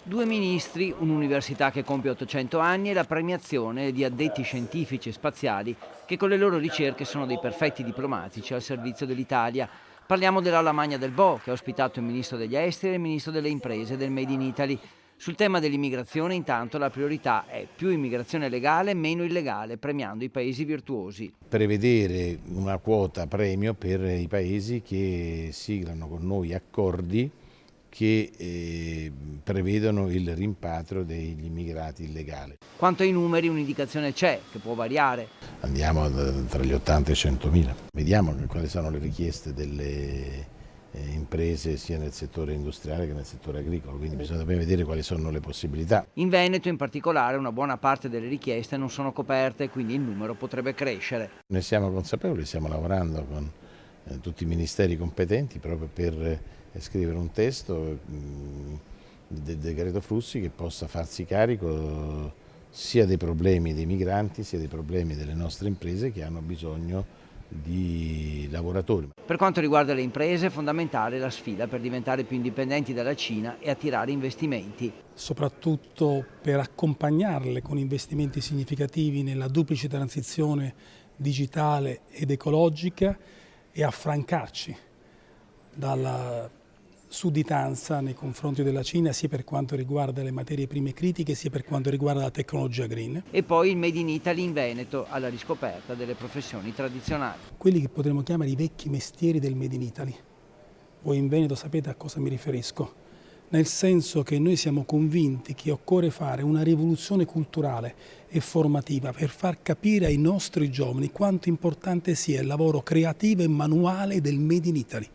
Due ministri, un'università che compie 800 anni e la premiazione di addetti scientifici e spaziali che con le loro ricerche sono dei perfetti diplomatici al servizio dell'Italia. Parliamo dell'Aula Magna del Bo, che ha ospitato il ministro degli esteri e il ministro delle imprese del Made in Italy. Sul tema dell'immigrazione, intanto, la priorità è più immigrazione legale e meno illegale, premiando i paesi virtuosi. Prevedere una quota premio per i paesi che siglano con noi accordi che prevedono il rimpatrio degli immigrati illegali. Quanto ai numeri, un'indicazione c'è, che può variare. Andiamo tra gli 80 e i 100.000. Vediamo quali sono le richieste delle imprese sia nel settore industriale che nel settore agricolo, quindi bisogna vedere quali sono le possibilità. In Veneto, in particolare, una buona parte delle richieste non sono coperte, quindi il numero potrebbe crescere. Ne siamo consapevoli, stiamo lavorando con tutti i ministeri competenti proprio per scrivere un testo del decreto flussi che possa farsi carico sia dei problemi dei migranti sia dei problemi delle nostre imprese che hanno bisogno di lavoratori. Per quanto riguarda le imprese, è fondamentale la sfida per diventare più indipendenti dalla Cina e attirare investimenti. Soprattutto per accompagnarle con investimenti significativi nella duplice transizione digitale ed ecologica e affrancarci dalla sudditanza nei confronti della Cina sia per quanto riguarda le materie prime critiche sia per quanto riguarda la tecnologia green. E poi il Made in Italy in Veneto, alla riscoperta delle professioni tradizionali. Quelli che potremmo chiamare i vecchi mestieri del Made in Italy. Voi in Veneto sapete a cosa mi riferisco, nel senso che noi siamo convinti che occorre fare una rivoluzione culturale e formativa per far capire ai nostri giovani quanto importante sia il lavoro creativo e manuale del Made in Italy.